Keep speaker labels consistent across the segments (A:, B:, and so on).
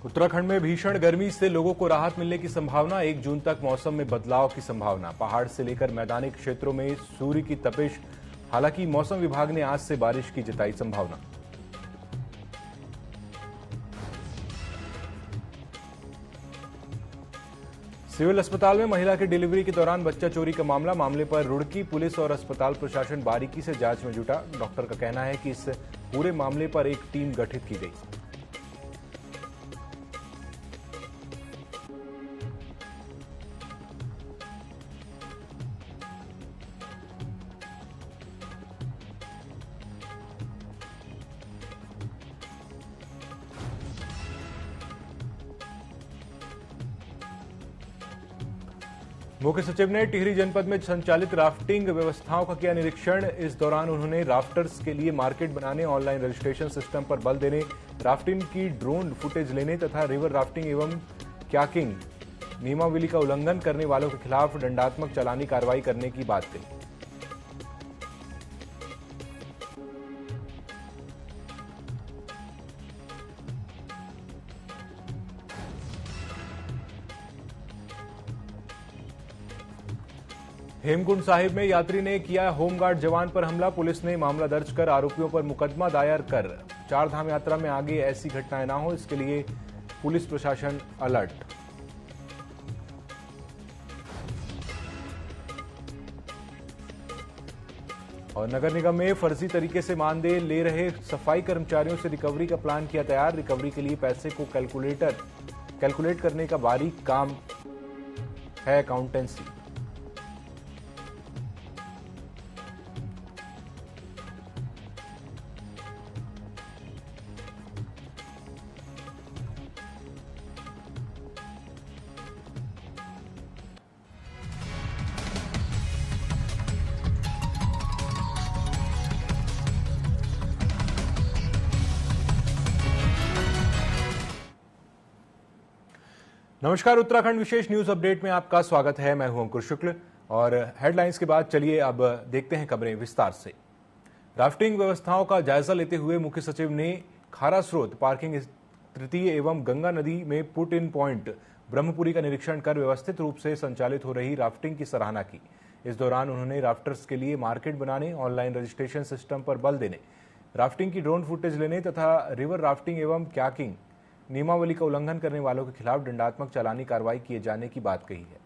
A: उत्तराखंड में भीषण गर्मी से लोगों को राहत मिलने की संभावना। 1 जून तक मौसम में बदलाव की संभावना। पहाड़ से लेकर मैदानी क्षेत्रों में सूर्य की तपिश। हालांकि मौसम विभाग ने आज से बारिश की जताई संभावना। सिविल अस्पताल में महिला की डिलीवरी के दौरान बच्चा चोरी का मामले पर रुड़की पुलिस और अस्पताल प्रशासन बारीकी से जांच में जुटा। डॉक्टर का कहना है कि इस पूरे मामले पर एक टीम गठित की गई। मुख्य सचिव ने टिहरी जनपद में संचालित राफ्टिंग व्यवस्थाओं का किया निरीक्षण। इस दौरान उन्होंने राफ्टर्स के लिए मार्केट बनाने, ऑनलाइन रजिस्ट्रेशन सिस्टम पर बल देने, राफ्टिंग की ड्रोन फुटेज लेने तथा रिवर राफ्टिंग एवं क्याकिंग नियमावली का उल्लंघन करने वालों के खिलाफ दंडात्मक चालानी कार्रवाई करने की बात कही। हेमकुंड साहिब में यात्री ने किया होमगार्ड जवान पर हमला। पुलिस ने मामला दर्ज कर आरोपियों पर मुकदमा दायर कर चारधाम यात्रा में आगे ऐसी घटनाएं न हो, इसके लिए पुलिस प्रशासन अलर्ट। और नगर निगम में फर्जी तरीके से मानदेय ले रहे सफाई कर्मचारियों से रिकवरी का प्लान किया तैयार। रिकवरी के लिए पैसे को कैलकुलेट करने का बारीक काम है अकाउंटेंसी। नमस्कार, उत्तराखंड विशेष न्यूज अपडेट में आपका स्वागत है। मैं हूं अंकुर शुक्ल और हेडलाइंस के बाद चलिए अब देखते हैं खबरें विस्तार से। राफ्टिंग व्यवस्थाओं का जायजा लेते हुए मुख्य सचिव ने खारा स्रोत, पार्किंग तृतीय एवं गंगा नदी में पुट इन पॉइंट ब्रह्मपुरी का निरीक्षण कर व्यवस्थित रूप से संचालित हो रही राफ्टिंग की सराहना की। इस दौरान उन्होंने राफ्टर्स के लिए मार्केट बनाने, ऑनलाइन रजिस्ट्रेशन सिस्टम पर बल देने, राफ्टिंग की ड्रोन फुटेज लेने तथा रिवर राफ्टिंग एवं क्याकिंग नियमावली का उल्लंघन करने वालों के खिलाफ दंडात्मक चालानी कार्रवाई किए जाने की बात कही है।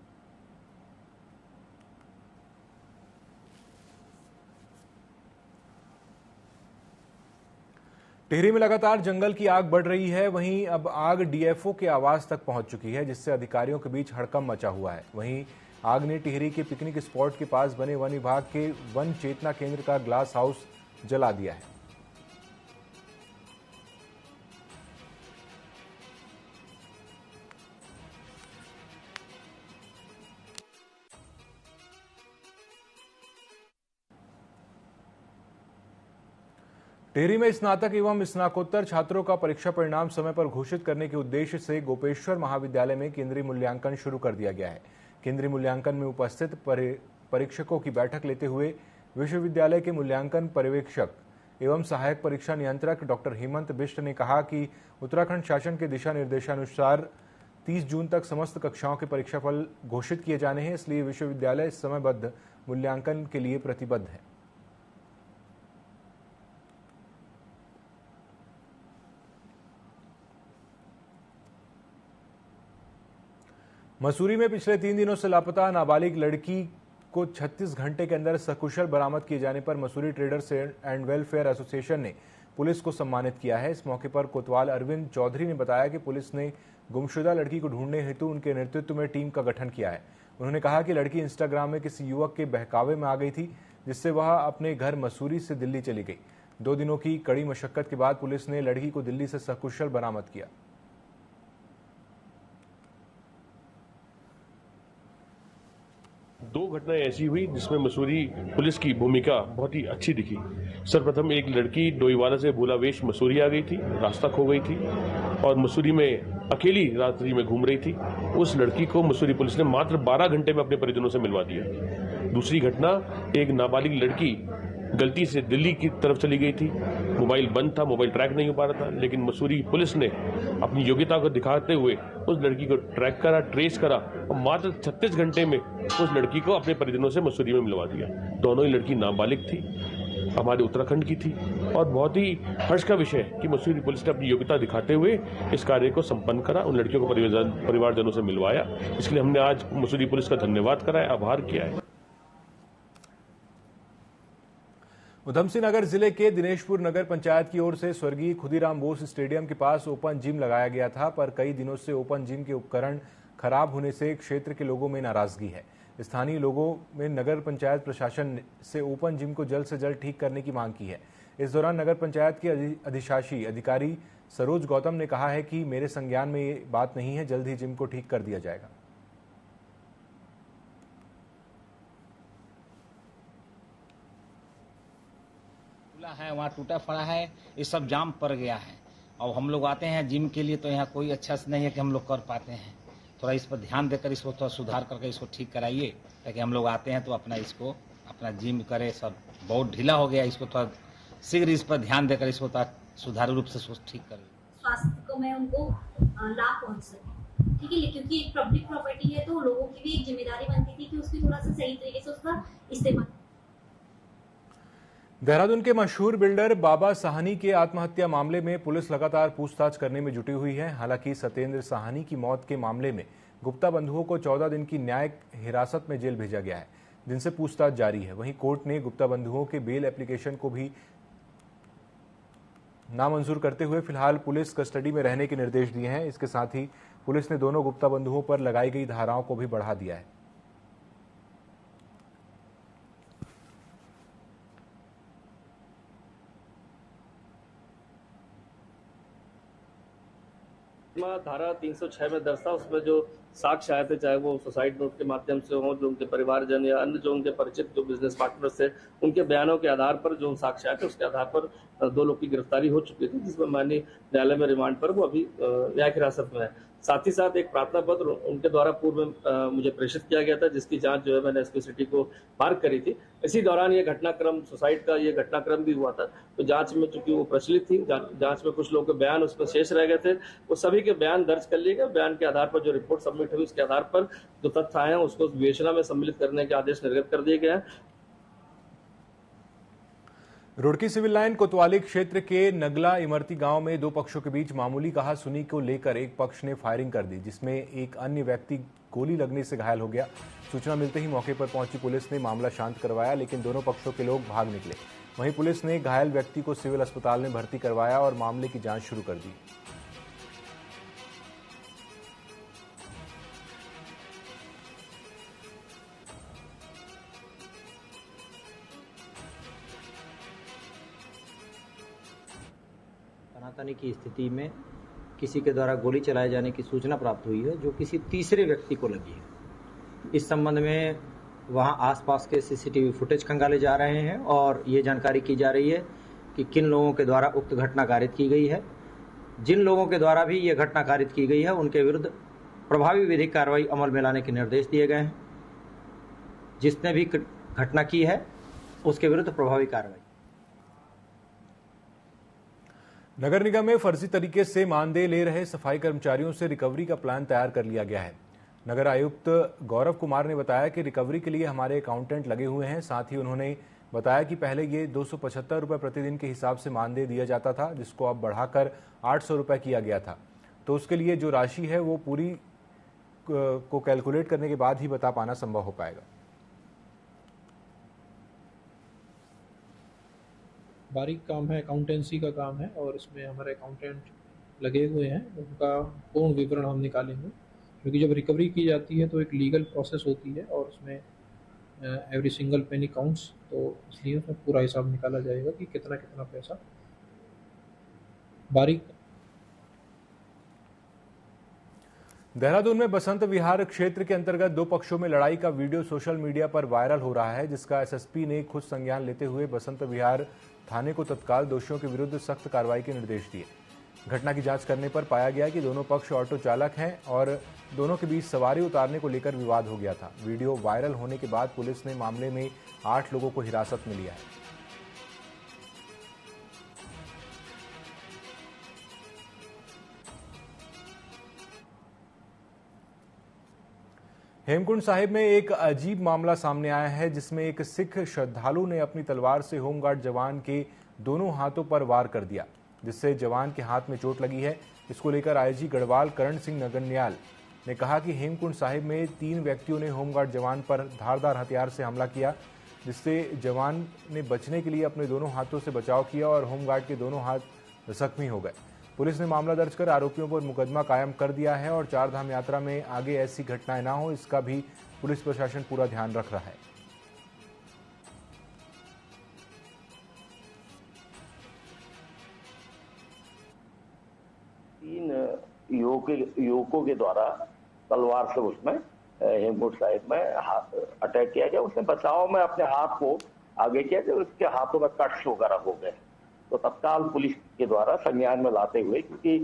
A: टिहरी में लगातार जंगल की आग बढ़ रही है। वहीं अब आग डीएफओ के आवास तक पहुंच चुकी है, जिससे अधिकारियों के बीच हड़कंप मचा हुआ है। वहीं आग ने टिहरी के पिकनिक स्पॉट के पास बने वन विभाग के वन चेतना केंद्र का ग्लास हाउस जला दिया है। टिहरी में स्नातक एवं स्नाकोत्तर छात्रों का परीक्षा परिणाम समय पर घोषित करने के उद्देश्य से गोपेश्वर महाविद्यालय में केंद्रीय मूल्यांकन शुरू कर दिया गया है। केंद्रीय मूल्यांकन में उपस्थित परीक्षकों की बैठक लेते हुए विश्वविद्यालय के मूल्यांकन पर्यवेक्षक एवं सहायक परीक्षा नियंत्रक डॉक्टर हेमंत बिष्ट ने कहा कि उत्तराखंड शासन के दिशा निर्देशानुसार 30 जून तक समस्त कक्षाओं के परीक्षाफल घोषित किए जाने हैं, इसलिए विश्वविद्यालय समयबद्ध मूल्यांकन के लिए प्रतिबद्ध है। मसूरी में पिछले 3 दिनों से लापता नाबालिग लड़की को 36 घंटे के अंदर सकुशल बरामद किए जाने पर Mussoorie traders and welfare association ने पुलिस को सम्मानित किया है। इस मौके पर कोतवाल अरविंद चौधरी ने बताया कि पुलिस ने गुमशुदा लड़की को ढूंढने हेतु उनके नेतृत्व में टीम का गठन किया है। उन्होंने कहा कि लड़की इंस्टाग्राम में किसी युवक के बहकावे में आ गई थी, जिससे वह अपने घर मसूरी से दिल्ली चली गई। 2 दिनों की कड़ी मशक्कत के बाद पुलिस ने लड़की को दिल्ली से सकुशल बरामद किया।
B: दो घटनाएं ऐसी हुई जिसमें मसूरी पुलिस की भूमिका बहुत ही अच्छी दिखी। सर्वप्रथम एक लड़की डोईवाला से भूलावेश मसूरी आ गई थी, रास्ता खो गई थी और मसूरी में अकेली रात्रि में घूम रही थी। उस लड़की को मसूरी पुलिस ने मात्र 12 घंटे में अपने परिजनों से मिलवा दिया। दूसरी घटना, एक नाबालिग लड़की गलती से दिल्ली की तरफ चली गई थी। मोबाइल बंद था, मोबाइल ट्रैक नहीं हो पा रहा था, लेकिन मसूरी पुलिस ने अपनी योग्यता को दिखाते हुए उस लड़की को ट्रैक करा, ट्रेस करा और मात्र 36 घंटे में उस लड़की को अपने परिजनों से मसूरी में मिलवा दिया। दोनों ही लड़की नाबालिग थी, हमारे उत्तराखंड की थी और बहुत ही हर्ष का विषय है कि मसूरी पुलिस ने अपनी योग्यता दिखाते हुए इस कार्य को संपन्न करा, उन लड़कियों को परिवारजनों से मिलवाया। इसलिए हमने आज मसूरी पुलिस का धन्यवाद करा है, आभार किया है।
A: उधमसिंह नगर जिले के दिनेशपुर नगर पंचायत की ओर से स्वर्गीय खुदीराम बोस स्टेडियम के पास ओपन जिम लगाया गया था, पर कई दिनों से ओपन जिम के उपकरण खराब होने से क्षेत्र के लोगों में नाराजगी है। स्थानीय लोगों में नगर पंचायत प्रशासन से ओपन जिम को जल्द से जल्द ठीक करने की मांग की है। इस दौरान नगर पंचायत की अधिशासी अधिकारी सरोज गौतम ने कहा है कि मेरे संज्ञान में ये बात नहीं है, जल्द ही जिम को ठीक कर दिया जाएगा।
C: है वहाँ टूटा फड़ा है, ये सब जाम पड़ गया है। अब हम लोग आते हैं जिम के लिए तो यहाँ कोई अच्छा से नहीं है कि हम लोग कर पाते हैं। थोड़ा इस पर ध्यान देकर इसको थोड़ा सुधार करके इसको ठीक कराइए, ताकि हम लोग आते हैं तो अपना जिम करे। सब बहुत ढीला हो गया, इसको थोड़ा शीघ्र इस पर ध्यान देकर इसको सुचारू रूप से ठीक करें।
D: स्वास्थ्य को मैं उनको लाभ पहुंच सके, ठीक है, क्योंकि एक पब्लिक प्रॉपर्टी है तो लोगों की भी एक जिम्मेदारी बनती थी कि उसकी थोड़ा सा सही तरीके से उसका इस्तेमाल।
A: देहरादून के मशहूर बिल्डर बाबा साहनी के आत्महत्या मामले में पुलिस लगातार पूछताछ करने में जुटी हुई है। हालांकि सत्येंद्र साहनी की मौत के मामले में गुप्ता बंधुओं को 14 दिन की न्यायिक हिरासत में जेल भेजा गया है, जिनसे पूछताछ जारी है। वहीं कोर्ट ने गुप्ता बंधुओं के बेल एप्लीकेशन को भी नामंजूर करते हुए फिलहाल पुलिस कस्टडी में रहने के निर्देश दिए हैं। इसके साथ ही पुलिस ने दोनों गुप्ता बंधुओं पर लगाई गई धाराओं को भी बढ़ा दिया है।
E: धारा 306 में दर्ज था, उसमें जो साक्ष्य आए थे, चाहे वो सुसाइड नोट के माध्यम से हो, जो उनके परिवारजन या अन्य जो उनके परिचित जो बिजनेस पार्टनर्स थे, उनके बयानों के आधार पर जो साक्ष्य आए थे, उसके आधार पर 2 लोग की गिरफ्तारी हो चुकी थी, जिसमें माननीय न्यायालय में रिमांड पर वो अभी न्यायिक हिरासत में है। साथ ही साथ एक प्रार्थना पत्र उनके द्वारा पूर्व में मुझे प्रेषित किया गया था, जिसकी जांच जो है मैंने एसपी सिटी को मार्ग करी थी। इसी दौरान ये घटनाक्रम, सुसाइड का ये घटनाक्रम भी हुआ था। तो जांच में चूंकि वो प्रचलित थी, जांच में कुछ लोगों के बयान उसमें शेष रह गए थे, वो सभी के बयान दर्ज कर लिए गए। बयान के आधार पर जो रिपोर्ट सबमिट हुई, उसके आधार पर जो तथ्य आए हैं उसको विवेचना में सम्मिलित करने के आदेश निर्गत कर दिए गए हैं।
A: रुड़की सिविल लाइन कोतवाली क्षेत्र के नगला इमरती गांव में 2 पक्षों के बीच मामूली कहा-सुनी को लेकर एक पक्ष ने फायरिंग कर दी, जिसमें एक अन्य व्यक्ति गोली लगने से घायल हो गया। सूचना मिलते ही मौके पर पहुंची पुलिस ने मामला शांत करवाया, लेकिन दोनों पक्षों के लोग भाग निकले। वहीं पुलिस ने घायल व्यक्ति को सिविल अस्पताल में भर्ती करवाया और मामले की जांच शुरू कर दी।
F: तनातनी की स्थिति में किसी के द्वारा गोली चलाए जाने की सूचना प्राप्त हुई है, जो किसी तीसरे व्यक्ति को लगी है। इस संबंध में वहां आसपास के सीसीटीवी फुटेज खंगाले जा रहे हैं और ये जानकारी की जा रही है कि किन लोगों के द्वारा उक्त घटना कारित की गई है। जिन लोगों के द्वारा भी ये घटना कारित की गई है, उनके विरुद्ध प्रभावी विधिक कार्रवाई अमल में लाने के निर्देश दिए गए हैं। जिसने भी घटना की है उसके विरुद्ध प्रभावी कार्रवाई।
A: नगर निगम में फर्जी तरीके से मानदेय ले रहे सफाई कर्मचारियों से रिकवरी का प्लान तैयार कर लिया गया है। नगर आयुक्त गौरव कुमार ने बताया कि रिकवरी के लिए हमारे अकाउंटेंट लगे हुए हैं। साथ ही उन्होंने बताया कि पहले ये 275 रुपये प्रतिदिन के हिसाब से मानदेय दिया जाता था, जिसको अब बढ़ाकर 800 रुपये किया गया था। तो उसके लिए जो राशि है वो पूरी को कैलकुलेट करने के बाद ही बता पाना संभव हो पाएगा।
G: बारीक काम है, अकाउंटेंसी का काम है और इसमें हमारे अकाउंटेंट लगे हुए हैं। उनका पूर्ण विवरण हम निकालेंगे, क्योंकि जब रिकवरी की जाती है तो एक लीगल प्रोसेस होती है और उसमें एवरी सिंगल पेनी काउंट्स, तो इसलिए उसमें पूरा हिसाब निकाला जाएगा कि कितना कितना पैसा बारीक।
A: देहरादून में बसंत विहार क्षेत्र के अंतर्गत 2 पक्षों में लड़ाई का वीडियो सोशल मीडिया पर वायरल हो रहा है, जिसका एसएसपी ने खुद संज्ञान लेते हुए बसंत विहार थाने को तत्काल दोषियों के विरुद्ध सख्त कार्रवाई के निर्देश दिए। घटना की जांच करने पर पाया गया कि दोनों पक्ष ऑटो चालक हैं और दोनों के बीच सवारी उतारने को लेकर विवाद हो गया था। वीडियो वायरल होने के बाद पुलिस ने मामले में 8 लोगों को हिरासत में लिया है। हेमकुंड साहिब में एक अजीब मामला सामने आया है, जिसमें एक सिख श्रद्धालु ने अपनी तलवार से होमगार्ड जवान के दोनों हाथों पर वार कर दिया, जिससे जवान के हाथ में चोट लगी है। इसको लेकर आईजी गढ़वाल करण सिंह नगन्याल ने कहा कि हेमकुंड साहिब में 3 व्यक्तियों ने होमगार्ड जवान पर धारदार हथियार से हमला किया, जिससे जवान ने बचने के लिए अपने दोनों हाथों से बचाव किया और होमगार्ड के दोनों हाथ जख्मी हो गए। पुलिस ने मामला दर्ज कर आरोपियों पर मुकदमा कायम कर दिया है और 4 धाम यात्रा में आगे ऐसी घटनाएं ना हो, इसका भी पुलिस प्रशासन पूरा ध्यान रख रहा है।
H: तीन युवकों के द्वारा तलवार से उसमें हेमकुंड साहिब में अटैक किया गया। उसने बचाव में अपने हाथ को आगे किया, जब उसके हाथों में कट्स वगैरह हो गए तो तत्काल पुलिस के द्वारा संज्ञान में लाते हुए, क्योंकि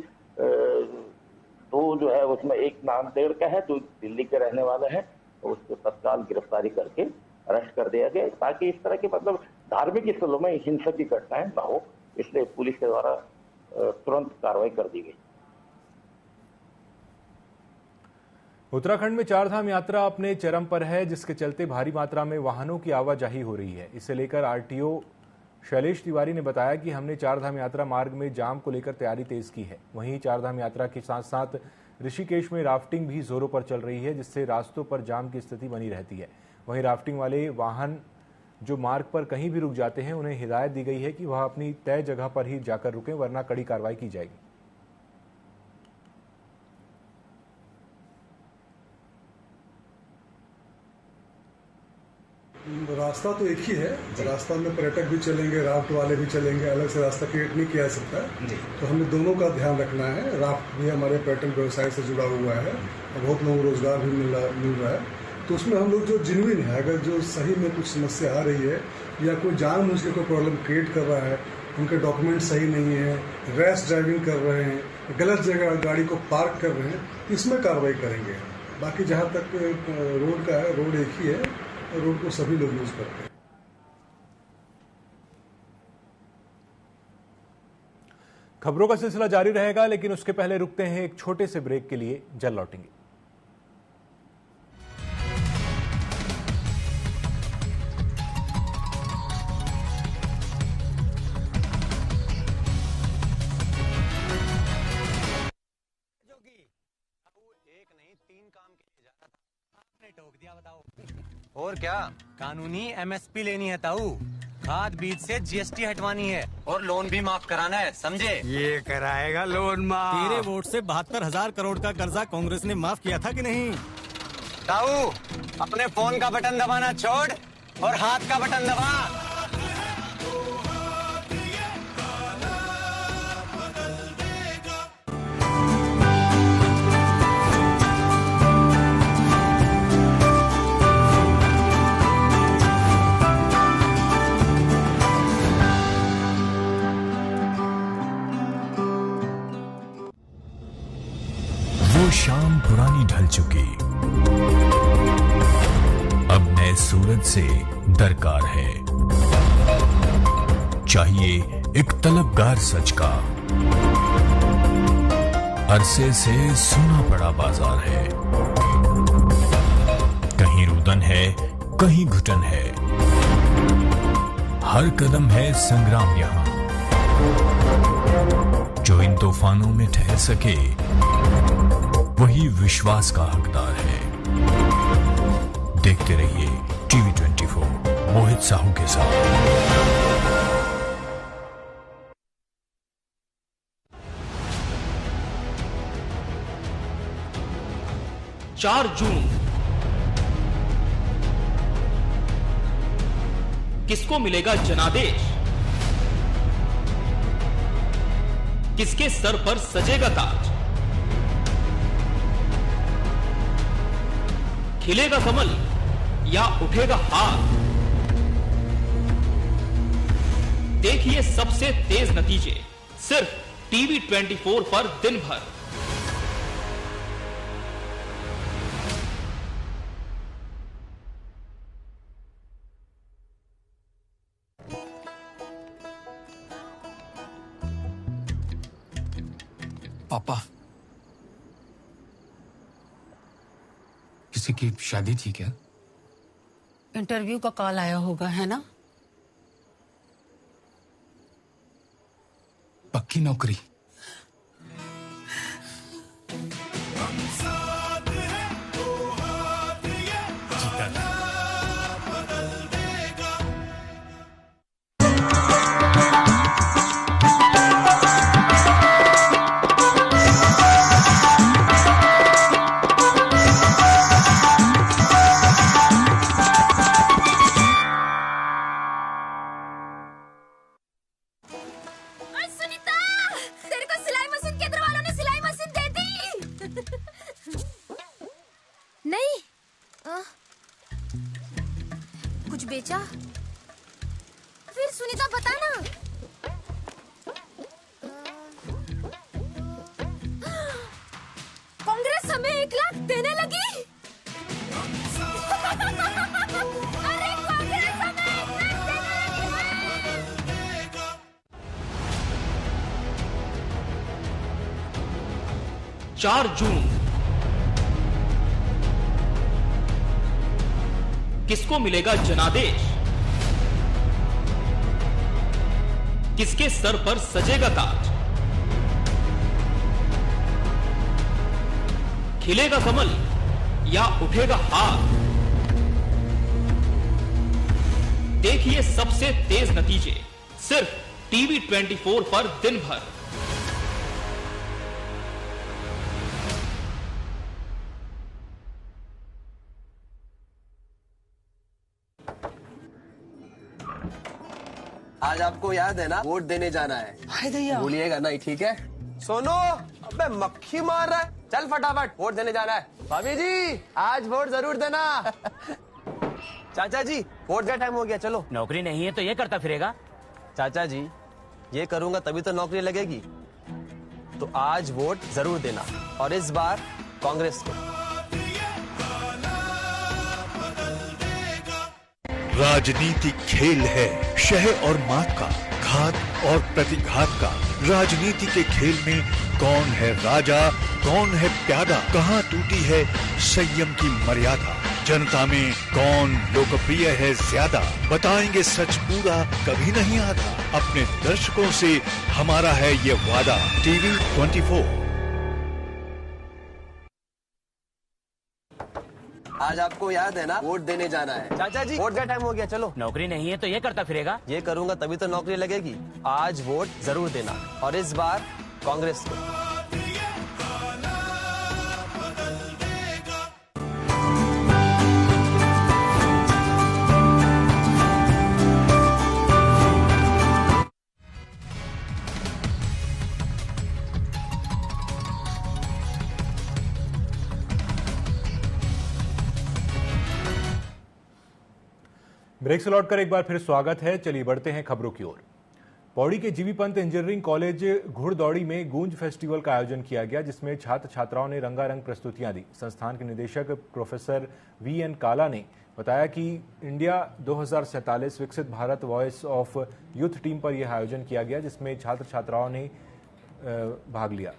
H: 2 जो है उसमें एक नांदेड़ का है, 2 दिल्ली के रहने वाले हैं, तो उसको तत्काल गिरफ्तारी करके अरेस्ट कर दिया गया, ताकि इस तरह के मतलब धार्मिक स्थलों में हिंसक की घटनाएं न हो, इसलिए पुलिस के द्वारा तुरंत कार्रवाई कर दी गई।
A: उत्तराखंड में 4 धाम यात्रा अपने चरम पर है, जिसके चलते भारी मात्रा में वाहनों की आवाजाही हो रही है। इसे लेकर आरटीओ शैलेश तिवारी ने बताया कि हमने 4 धाम यात्रा मार्ग में जाम को लेकर तैयारी तेज की है। वहीं 4 धाम यात्रा के साथ साथ ऋषिकेश में राफ्टिंग भी जोरों पर चल रही है, जिससे रास्तों पर जाम की स्थिति बनी रहती है। वहीं राफ्टिंग वाले वाहन जो मार्ग पर कहीं भी रुक जाते हैं, उन्हें हिदायत दी गई है कि वह अपनी तय जगह पर ही जाकर रुकें, वरना कड़ी कार्रवाई की जाएगी।
I: रास्ता तो एक ही है, रास्ता में पर्यटक भी चलेंगे, राफ्ट वाले भी चलेंगे, अलग से रास्ता क्रिएट नहीं किया जा सकता। तो हमें दोनों का ध्यान रखना है। राफ्ट भी हमारे पर्यटन व्यवसाय से जुड़ा हुआ है और बहुत लोगों को रोजगार भी मिल रहा है। तो उसमें हम लोग जो जेन्युइन है, अगर जो सही में कुछ समस्या आ रही है या कोई जानबूझ के कोई प्रॉब्लम क्रिएट कर रहा है, उनके डॉक्यूमेंट सही नहीं है, रैश ड्राइविंग कर रहे हैं, गलत जगह गाड़ी को पार्क कर रहे हैं, इसमें कार्रवाई करेंगे। बाकी जहाँ तक रोड का है, रोड एक ही है, रोड को सभी लोग यूज करते हैं।
A: खबरों का सिलसिला जारी रहेगा, लेकिन उसके पहले रुकते हैं एक छोटे से ब्रेक के लिए, जल्द लौटेंगे।
J: टोक दिया, बताओ। और क्या कानूनी एमएसपी लेनी है ताऊ, खाद बीज से जीएसटी हटवानी है और लोन भी माफ कराना है, समझे?
K: ये कराएगा लोन माफ।
J: तेरे वोट से 72,000 करोड़ का कर्जा कांग्रेस ने माफ किया था कि नहीं? ताऊ, अपने फोन का बटन दबाना छोड़ और हाथ का बटन दबा।
L: शाम पुरानी ढल चुकी, अब नए सूरज से दरकार है। चाहिए एक तलबगार सच का, अरसे से सुना पड़ा बाजार है। कहीं रुदन है, कहीं घुटन है, हर कदम है संग्राम यहां। जो इन तूफानों में ठहर सके, वही विश्वास का हकदार है। देखते रहिए टीवी 24 मोहित साहू के साथ।
M: 4 जून किसको मिलेगा जनादेश? किसके सर पर सजेगा ताज? खिलेगा कमल या उठेगा हाथ? देखिए सबसे तेज नतीजे सिर्फ टीवी 24 पर दिन भर।
K: पापा, किसी की शादी थी क्या?
N: इंटरव्यू का कॉल आया होगा, है ना?
K: पक्की नौकरी?
O: कुछ बेचा? फिर सुनीता बता ना। कांग्रेस हमें 1 लाख देने लगी। अरे कांग्रेस हमें 1 लाख देने लगी।
M: 4 जून किसको मिलेगा जनादेश? किसके सर पर सजेगा ताज? खिलेगा कमल या उठेगा हाथ? देखिए सबसे तेज नतीजे सिर्फ टीवी 24 पर दिन भर।
P: आज आपको याद है ना, वोट देने जाना है। हाय भैया, भूलिएगा नहीं, ठीक है? सोनो, अबे मक्खी मार रहा है। चल फटाफट, वोट देने जाना है। भाभी जी, आज वोट जरूर देना। चाचा जी, वोट का टाइम हो गया, चलो।
Q: नौकरी नहीं है तो ये करता फिरेगा?
P: चाचा जी, ये करूंगा तभी तो नौकरी लगेगी। तो आज वोट जरूर देना, और इस बार कांग्रेस को।
R: राजनीति खेल है शह और मात का, घात और प्रतिघात का। राजनीति के खेल में कौन है राजा, कौन है प्यादा, कहाँ टूटी है संयम की मर्यादा, जनता में कौन लोकप्रिय है ज्यादा, बताएंगे सच पूरा कभी नहीं आधा। अपने दर्शकों से हमारा है ये वादा। टीवी 24।
P: आज आपको याद है ना, वोट देने जाना है। चाचा जी, वोट का टाइम हो गया, चलो।
Q: नौकरी नहीं है तो ये करता फिरेगा?
P: ये करूंगा तभी तो नौकरी लगेगी। आज वोट जरूर देना, और इस बार कांग्रेस को।
A: ब्रेक से लौटकर एक बार फिर स्वागत है। चलिए बढ़ते हैं खबरों की ओर। पौड़ी के जीबी पंत इंजीनियरिंग कॉलेज घुड़दौड़ी में गूंज फेस्टिवल का आयोजन किया गया, जिसमें छात्र छात्राओं ने रंगारंग प्रस्तुतियां दी। संस्थान के निदेशक प्रोफेसर VN काला ने बताया कि इंडिया 2047 विकसित Bharat voice of youth team पर यह आयोजन किया गया, जिसमें छात्र छात्राओं ने भाग लिया।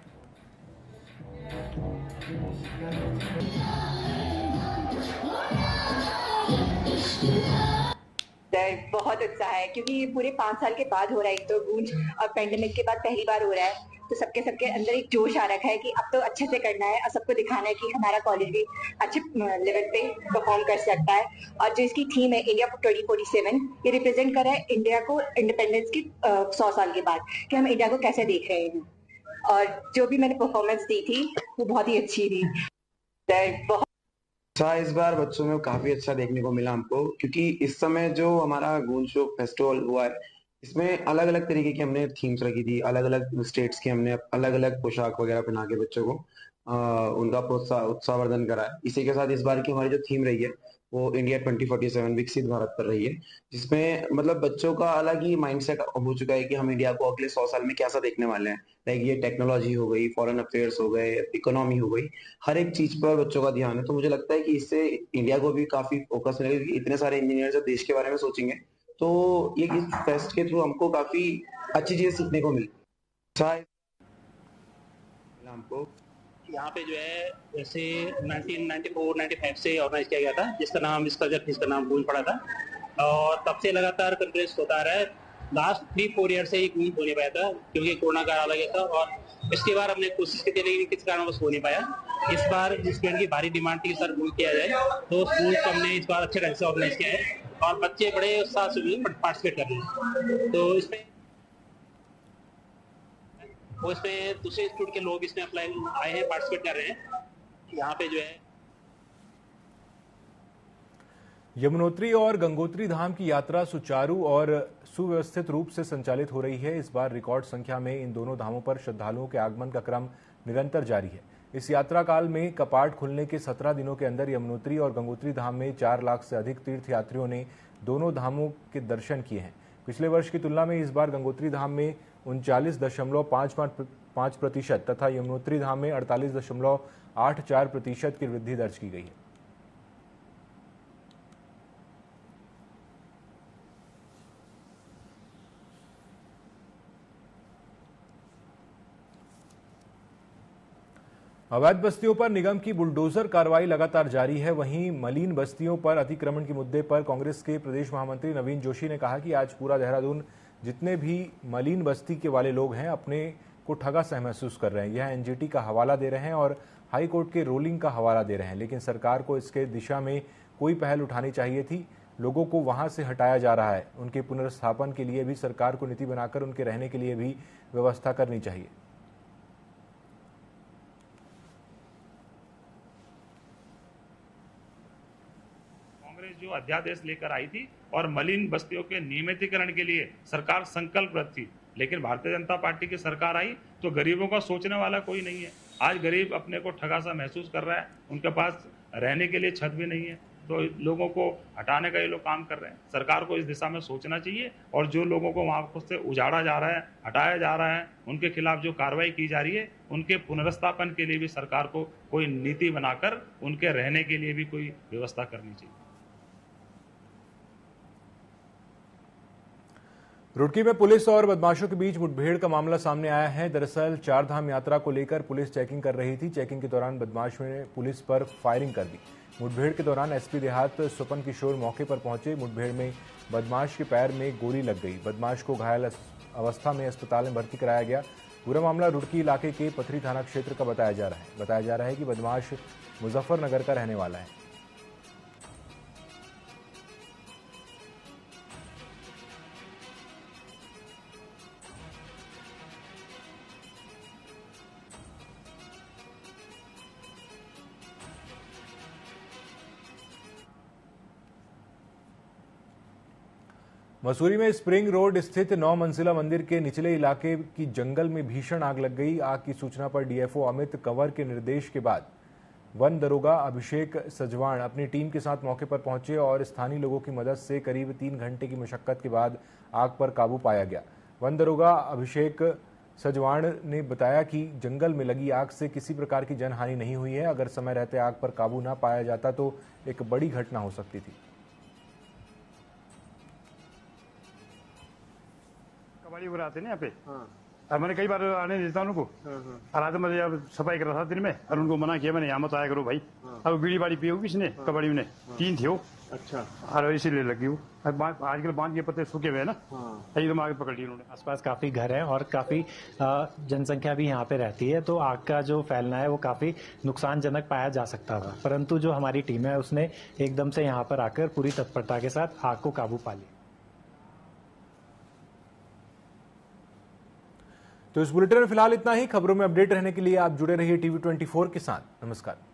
S: बहुत उत्साह है, क्योंकि ये पूरे 5 साल के बाद हो रहा है। एक तो गूंज और पेंडेमिक के बाद पहली बार हो रहा है, तो सबके अंदर एक जोश आ रखा है कि अब तो अच्छे से करना है और सबको दिखाना है कि हमारा कॉलेज भी अच्छे लेवल पे परफॉर्म कर सकता है। और जो इसकी थीम है इंडिया 2047, ये रिप्रेजेंट कर रहा है इंडिया को इंडिपेंडेंस की 100 साल के बाद, कि हम इंडिया को कैसे देख रहे हैं। और जो भी मैंने परफॉर्मेंस दी थी वो बहुत ही अच्छी थी। बहुत
T: इस बार बच्चों में काफी अच्छा देखने को मिला हमको, क्योंकि इस समय जो हमारा गूंज शो फेस्टिवल हुआ है, इसमें अलग अलग तरीके की हमने थीम्स रखी थी। अलग अलग स्टेट्स की हमने अलग अलग पोशाक वगैरह पहना के बच्चों को उनका उत्साहवर्धन करा है। इसी के साथ इस बार की हमारी जो थीम रही है वो इंडिया 2047 विकसित भारत पर रही है, जिसमें मतलब बच्चों का अलग ही माइंडसेट हो चुका है कि हम इंडिया को अगले 100 साल में कैसा देखने वाले हैं। लाइक ये टेक्नोलॉजी हो गई, फॉरेन अफेयर्स हो गए, इकोनॉमी हो गई, हर एक चीज पर बच्चों का ध्यान है। तो मुझे लगता है कि इससे इंडिया को भी काफी फोकस मिलेगा, कि इतने सारे इंजीनियर जब देश के बारे में सोचेंगे तो ये इस फेस्ट के थ्रू हमको काफी अच्छी चीजें सीखने को मिली। हमको
U: यहाँ पे जो है वैसे 1994-95 से ऑर्गेनाइज किया गया था, जिसका नाम गूंज पड़ा था और तब से लगातार कंटेस्ट होता रहा है। लास्ट 3-4 ईयर से ही गूंज हो नहीं पाया था क्योंकि कोरोना काल आ गया था और इसके बार हमने कोशिश की थी लेकिन किसी कारणवश हो नहीं पाया। इस बार स्टूडेंट की भारी डिमांड थी सर गूंज किया जाए, तो स्कूल को हमने इस बार अच्छे ढंग से ऑर्गेनाइज किया है और बच्चे बड़े उत्साह से पार्टिसिपेट कर रहे हैं। तो इसमें दूसरे इंस्टीट्यूट के लोग इसमें अप्लाई आए हैं, पार्टिसिपेट कर रहे हैं। यहाँ पे जो है
A: यमुनोत्री और गंगोत्री धाम की यात्रा सुचारू और सुव्यवस्थित रूप से संचालित हो रही है। इस बार रिकॉर्ड संख्या में इन दोनों धामों पर श्रद्धालुओं के आगमन का क्रम निरंतर जारी है। इस यात्रा काल में कपाट खुलने के 17 दिनों के अंदर यमुनोत्री और गंगोत्री धाम में 4 लाख से अधिक तीर्थयात्रियों ने दोनों धामों के दर्शन किए हैं। पिछले वर्ष की तुलना में इस बार गंगोत्री धाम में 39.55% तथा यमुनोत्री धाम में 48.84% की वृद्धि दर्ज की गई है। अवैध बस्तियों पर निगम की बुलडोजर कार्रवाई लगातार जारी है। वहीं मलिन बस्तियों पर अतिक्रमण के मुद्दे पर कांग्रेस के प्रदेश महामंत्री नवीन जोशी ने कहा कि आज पूरा देहरादून जितने भी मलिन बस्ती के वाले लोग हैं अपने को ठगा सा महसूस कर रहे हैं। यह एनजीटी का हवाला दे रहे हैं और हाई कोर्ट के रूलिंग का हवाला दे रहे हैं, लेकिन सरकार को इसके दिशा में कोई पहल उठानी चाहिए थी। लोगों को वहां से हटाया जा रहा है। उनके पुनर्स्थापन के लिए भी सरकार को नीति बनाकर उनके रहने के लिए भी व्यवस्था करनी चाहिए।
V: जो अध्यादेश लेकर आई थी और मलिन बस्तियों के नियमितीकरण के लिए सरकार संकल्पबद्ध थी, लेकिन भारतीय जनता पार्टी की सरकार आई तो गरीबों का सोचने वाला कोई नहीं है। आज गरीब अपने को ठगा सा महसूस कर रहा है, उनके पास रहने के लिए छत भी नहीं है, तो लोगों को हटाने का ये लोग काम कर रहे हैं। सरकार को इस दिशा में सोचना चाहिए और जो लोगों को वहां खुद से उजाड़ा जा रहा है, हटाया जा रहा है, उनके खिलाफ जो कार्रवाई की जा रही है, उनके पुनर्स्थापन के लिए भी सरकार को कोई नीति बनाकर उनके रहने के लिए भी कोई व्यवस्था करनी चाहिए।
A: रुड़की में पुलिस और बदमाशों के बीच मुठभेड़ का मामला सामने आया है। दरअसल चारधाम यात्रा को लेकर पुलिस चेकिंग कर रही थी। चेकिंग के दौरान बदमाशों ने पुलिस पर फायरिंग कर दी। मुठभेड़ के दौरान एसपी देहात स्वपन किशोर मौके पर पहुंचे। मुठभेड़ में बदमाश के पैर में गोली लग गई। बदमाश को घायल अवस्था में अस्पताल में भर्ती कराया गया। पूरा मामला रुड़की इलाके के पथरी थाना क्षेत्र का बताया जा रहा है कि बदमाश मुजफ्फरनगर का रहने वाला है। मसूरी में स्प्रिंग रोड स्थित 9 मंजिला मंदिर के निचले इलाके की जंगल में भीषण आग लग गई। आग की सूचना पर डीएफओ अमित कंवर के निर्देश के बाद वन दरोगा अभिषेक सजवाण अपनी टीम के साथ मौके पर पहुंचे और स्थानीय लोगों की मदद से करीब 3 घंटे की मशक्कत के बाद आग पर काबू पाया गया। वन दरोगा अभिषेक सजवाण ने बताया कि जंगल में लगी आग से किसी प्रकार की जनहानि नहीं हुई है। अगर समय रहते आग पर काबू न पाया जाता तो एक बड़ी घटना हो सकती थी।
W: कबाड़ी हो रहा थे ना यहाँ पे। और मैंने कई बार आने देता उनको। रात में जब सफाई कर रहा था दिन में और उनको मना किया मैंने, यहाँ मत आया करो भाई। अब बीड़ी बाड़ी पी होगी किसने, कबाड़ी में 3 थे वो। अच्छा। और इसीलिए लगी वो। आजकल बांध के पत्ते सूखे हुए हैं ना, एकदम आगे पकड़ ली उन्होंने।
X: आसपास काफी घर है और काफी जनसंख्या भी यहाँ पे रहती है, तो आग का जो फैलना है वो काफी नुकसानजनक पाया जा सकता था। परंतु जो हमारी टीम है उसने एकदम से यहाँ पर आकर पूरी तत्परता के साथ आग को काबू पा लिया।
A: तो इस बुलेटिन में फिलहाल इतना ही। खबरों में अपडेट रहने के लिए आप जुड़े रहिए टीवी 24 के साथ। नमस्कार।